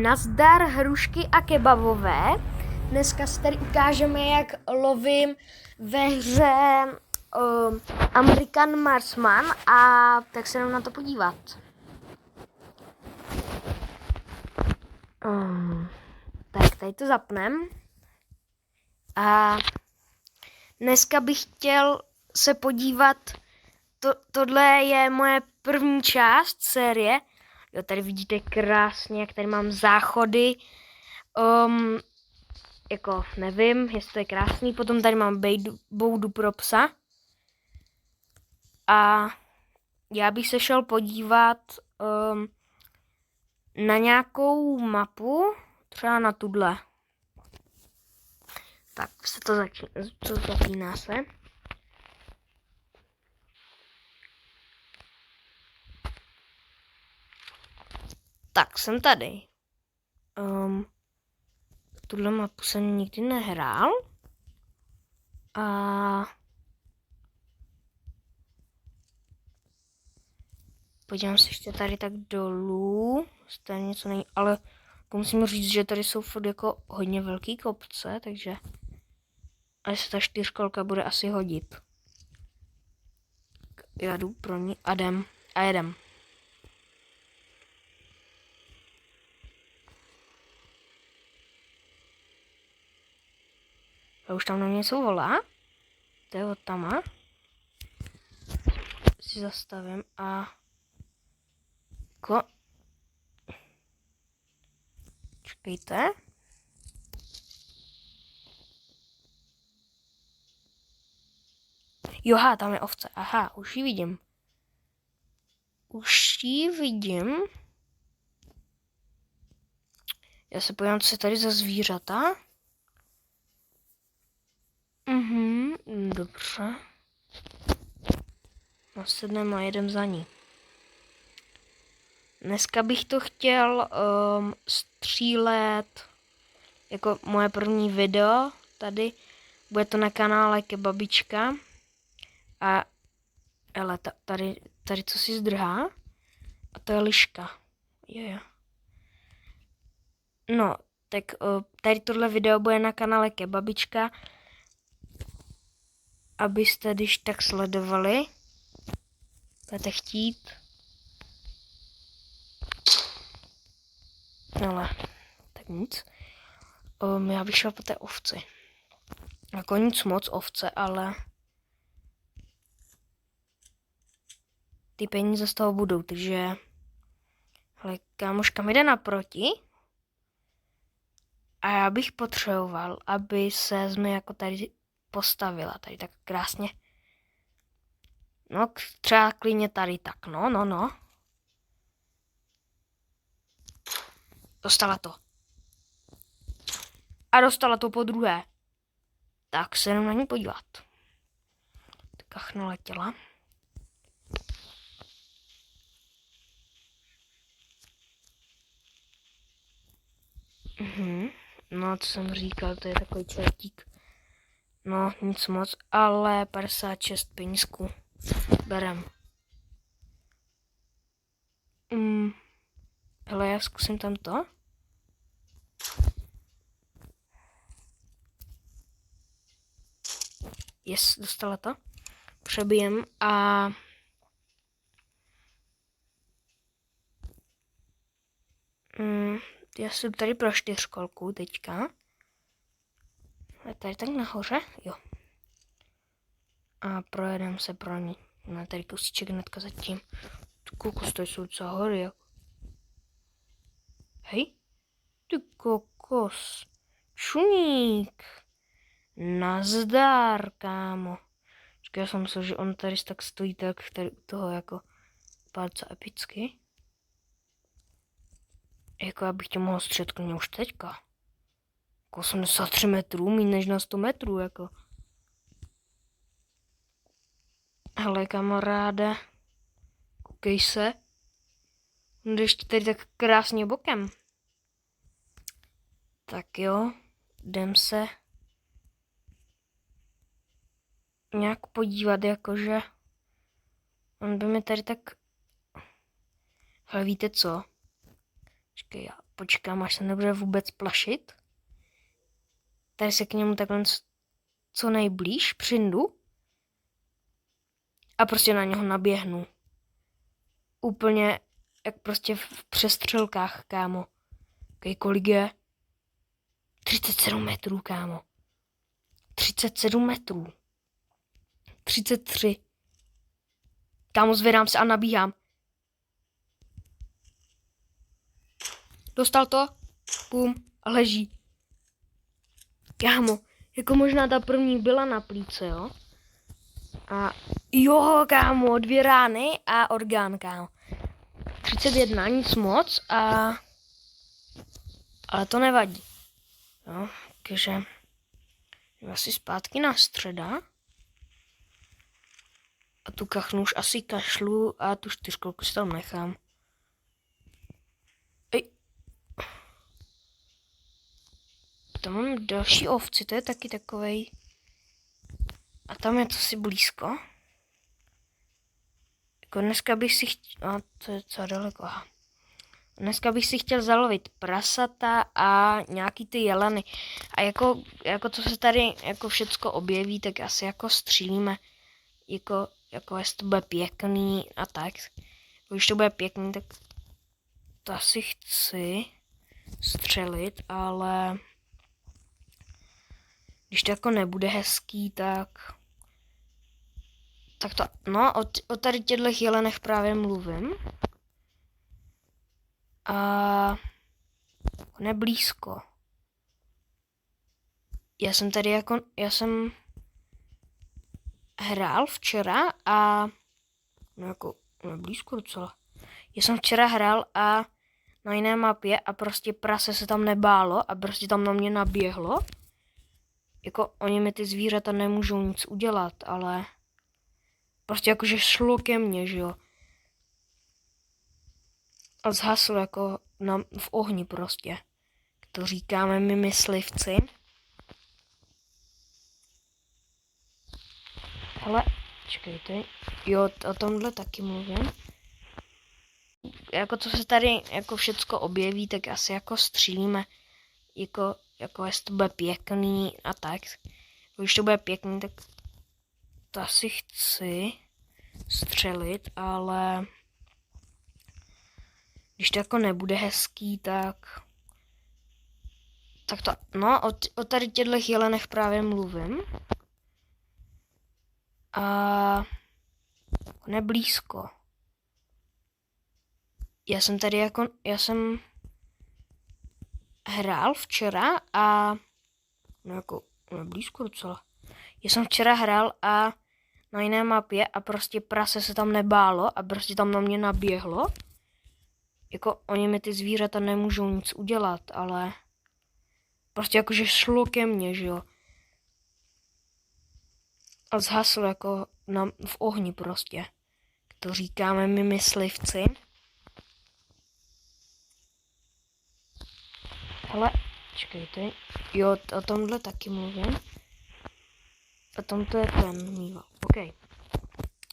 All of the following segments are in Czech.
Nazdar, hrušky a kebabové. Dneska si tady ukážeme, jak lovím ve hře American Marksman a tak se jdem na to podívat. Tak tady to zapnem. A dneska bych chtěl se podívat, tohle je moje první část série. Jo, tady vidíte krásně, jak tady mám záchody. Jako nevím, jestli to je krásný. Potom tady mám boudu pro psa. A já bych se šel podívat na nějakou mapu, třeba na tuhle. Tak se to zapíná se. Tak, jsem tady. Tuhle mapu jsem nikdy nehrál. A podívám se ještě tady tak dolů. Stejně něco není, ale musím říct, že tady jsou furt jako hodně velký kopce, takže až se ta čtyřkolka bude asi hodit. Já jdu pro ní a jdem. A jedem. A už tam na mě něco volá. To je od tama. Si zastavím a čekejte. Joha, tam je ovce. Aha, už ji vidím. Já se podívám, co je tady za zvířata. Dobře. Nasedneme a jedem za ní. Dneska bych to chtěl střílet jako moje první video tady. Bude to na kanále Kebabička. A hele, tady co si zdrhá? A to je liška. Jo. No, tak tady tohle video bude na kanále Kebabička. Abyste když tak sledovali. Budete chtít. Ale tak nic. Já bych šel po té ovci. Jako nic moc ovce, ale ty peníze z toho budou, takže hele, kámoška mi jde naproti. A já bych potřeboval, aby se mi jako tady postavila, tady tak krásně. No, třeba klidně tady tak, no. Dostala to. A dostala to po druhé. Tak se jenom na ní podívat. Tak kachna letěla. No, co jsem říkal, to je takový čertík. No, nic moc, ale 56 penízků. Berem. Hele, já zkusím tam to. Yes, dostala to. Přebijem a já jsem tady pro čtyřkolku teďka. Je tady tak nahoře, jo. A projedem se pro ní. No, tady kousíček hnedka zatím. Ty kokos, to jsou docela hory, jako. Hej. Ty kokos. Čuník. Nazdar, kámo. Počkej, já jsem myslel, že on tady tak stojí tak tady u toho jako palce epicky. Jako já bych tě mohl střet klidně už teďka. Jako 83 metrů, méně než na 100 metrů, jako. Hele, kamaráde. Koukej se. Jdeš tady tak krásně bokem. Tak jo, jdem se nějak podívat, jakože on by mi tady tak. Ale víte co? Počkej, já počkám, až se nebude vůbec plašit. Tady se k němu takhle co nejblíž přijdu a prostě na něho naběhnu. Úplně jak prostě v přestřelkách, kámo. Kolik je? 37 metrů, kámo. 37 metrů. 33. Kámo, zvedám se a nabíhám. Dostal to? Bum. A leží. Kámo, jako možná ta první byla na plíce, jo? A jo, kámo, 2 rány a orgán, kámo. 31, nic moc ale to nevadí. Jo, takže asi zpátky na středa. A tu kachnu už asi kašlu a tu 4 si tam nechám. Ej. Tam mám další ovci, to je taky takovej. A tam je to si blízko. Jako dneska bych si chtěl, a to je co daleko, aha. Dneska bych si chtěl zalovit prasata a nějaký ty jeleny. A jako co se tady jako všecko objeví, tak asi jako střílíme. Jako jestli to bude pěkný a tak. Když to bude pěkný, tak to asi chci střelit, ale když to jako nebude hezký, tak to, no, o tady těchto jelenech právě mluvím. A neblízko. Já jsem hrál včera a no jako neblízko docela. Já jsem včera hrál a na jiné mapě a prostě prase se tam nebálo a prostě tam na mě naběhlo. Jako oni mi ty zvířata nemůžou nic udělat, ale prostě jakože šlo ke mně, že jo. A zhasl jako v ohni prostě. To říkáme my myslivci. Hele, čekejte. Jo, o tomhle taky mluvím. Jako co se tady jako všecko objeví, tak asi jako střílíme. Jako jestli to bude pěkný a tak. Když to bude pěkný, tak to asi chci střelit, ale když to jako nebude hezký, tak to, no, o tady těchto jelenech právě mluvím. A neblízko. Já jsem hrál včera a no jako neblízko docela. Já jsem včera hrál a na jiné mapě a prostě prase se tam nebálo a prostě tam na mě naběhlo. Jako oni mi ty zvířata nemůžou nic udělat, ale prostě jakože šlo ke mně, že jo. A zhasl jako v ohni prostě. To říkáme my myslivci. Hele, čekejte. Jo, o tomhle taky mluvím. A tomto je ten mýval. OK.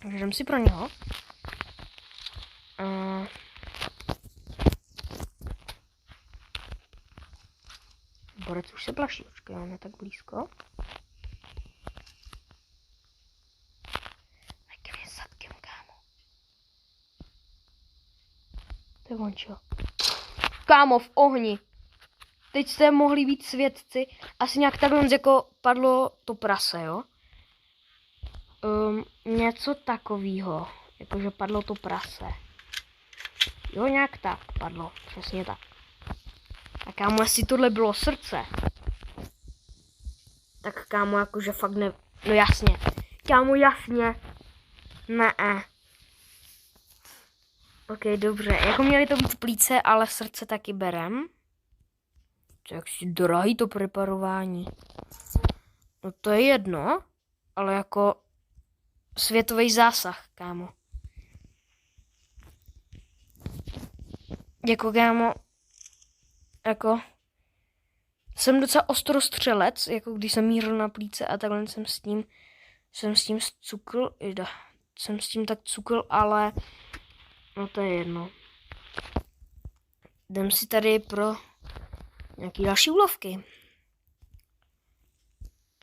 Takže jdem si pro něho. Borec už se plaší, počkej, on je tak blízko. Ke mě zadkem, kámo. To je on, čo? Kámo, v ohni. Teď jste mohli být svědci. Asi nějak takhle jako padlo to prase, jo? Něco takového. Jakože padlo to prase. Jo, nějak tak padlo. Přesně tak. A kámo, jestli tohle bylo srdce, tak kámo, jakože fakt ne... No jasně. Kámo, jasně. Ne. OK, dobře. Jako měly to být plíce, ale srdce taky berem. To je jaksi drahý to preparování. No to je jedno, ale jako světový zásah, kámo. Jako kámo, jako jsem docela ostrostřelec, jako když jsem mířil na plíce a takhle jsem s tím cukl, jsem s tím tak cukl, ale no to je jedno. jdem si tady pro nějaký další úlovky.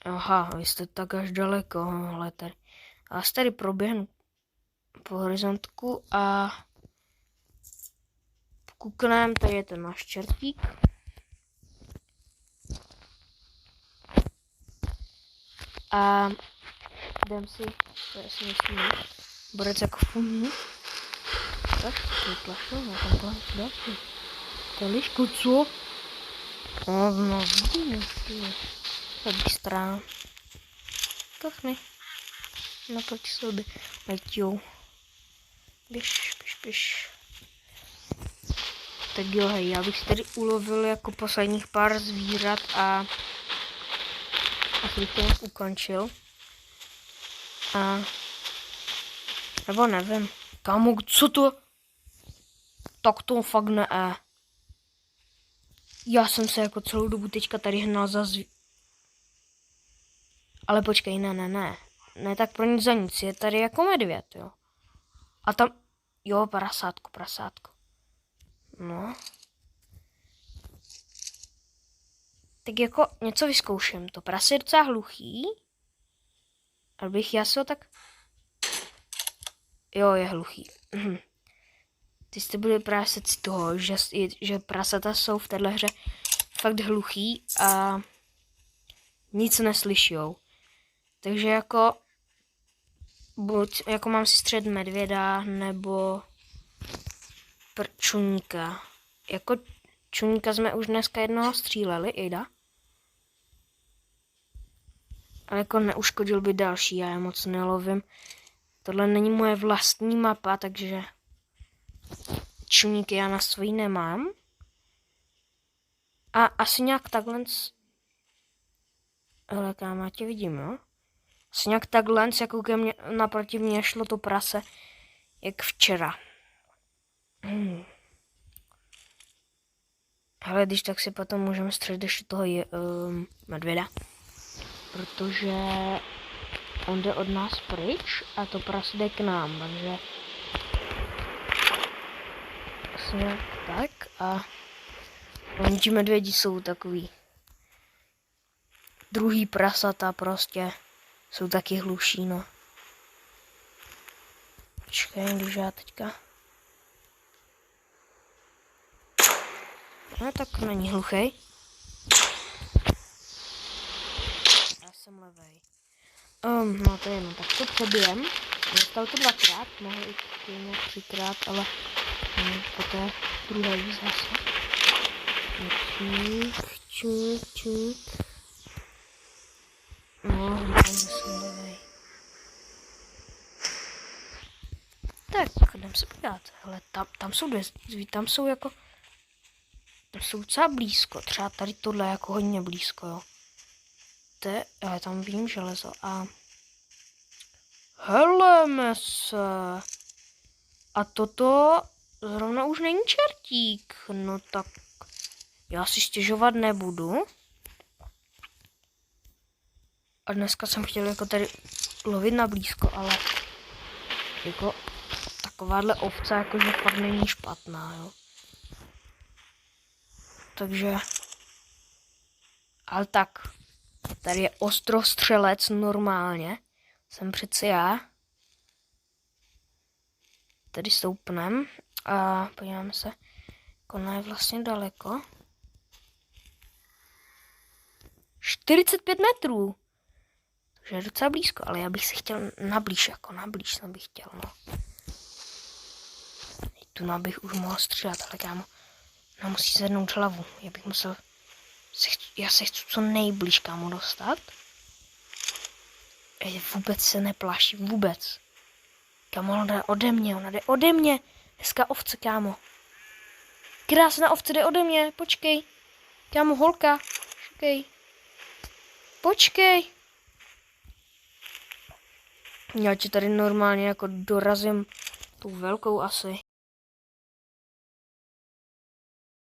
Aha, vy jste tak až daleko, hele tady. A já tady proběhnu po horizontku a kouknem, tady je ten náš čertík. A jdem si, to je si myslím, borec jako fumí. Tak, vytlačil, já tam to další. To je lišku, co? No, vidíme, tady strana. Kachny. Naproti sobě. Letějou. Běž. Tak jo, hej, já bych si tady ulovil jako posledních pár zvířat a bych to ukončil. A nebo nevím. Kámo, co to? Tak to fakt ne. Já jsem se jako celou dobu teďka tady hnal za Ale počkej, ne. Ne tak pro nic za nic, je tady jako medvěd, jo. A tam, jo, prasátko. No. Tak jako něco vyzkouším. To prase je docela hluchý. Ale bych já se ho tak... Jo, je hluchý. Ty jste byli právě si toho, že prasata jsou v téhle hře fakt hluchý a nic neslyšou. Takže jako buď jako mám si střed medvěda nebo čuníka. Jako čuníka jsme už dneska jednoho stříleli, Ida. Ale jako neuškodil by další, já je moc nelovím. Tohle není moje vlastní mapa, takže čuníky já na svojí nemám. A asi nějak takhle... Hele, kámo, já tě vidím, jo? Asi nějak takhle, jako ke mně, naproti mně šlo to prase, jak včera. Hele, když tak si potom můžeme střelit ještě toho medvěda. Protože on jde od nás pryč a to prase jde k nám, takže... Asi nějak tak a... Oni ti medvědi jsou takový... Druhý prasata prostě jsou taky hluší, no. Počkej, když já teďka... No tak není hluchej. Já jsem levej. No to je jedno, tak to přebijem. Dostal to dvakrát, mohl i nějak třikrát, ale poté druhé víc zase. Čuk. No, říkám, že jsem levej. Tak, jdem se podívat. Hele, tam jsou tam jsou jako... Tam jsou docela blízko, třeba tady tohle je jako hodně blízko, jo. Ale tam vidím železo a... Heleme se. A toto zrovna už není čertík. No tak já si stěžovat nebudu. A dneska jsem chtěl jako tady lovit na blízko, ale jako takováhle ovce jakože fakt není špatná, jo. Takže, ale tak, tady je ostrostřelec normálně, jsem přeci já. Tady stoupnem a podíváme se, ona je vlastně daleko. 45 metrů, takže je docela blízko, ale já bych se chtěl nablíž jsem bych chtěl, no. Tu bych už mohl střílet, ale kámo. No musí zvednout hlavu. Já bych musel... Já se chci co nejblíž kámo dostat. Vůbec se neplaší, vůbec. Kámo, ona jde ode mě. Dneska ovce, kámo. Krásná ovce jde ode mě, počkej. Kámo, holka, počkej. Já ti tady normálně jako dorazím tou velkou asi.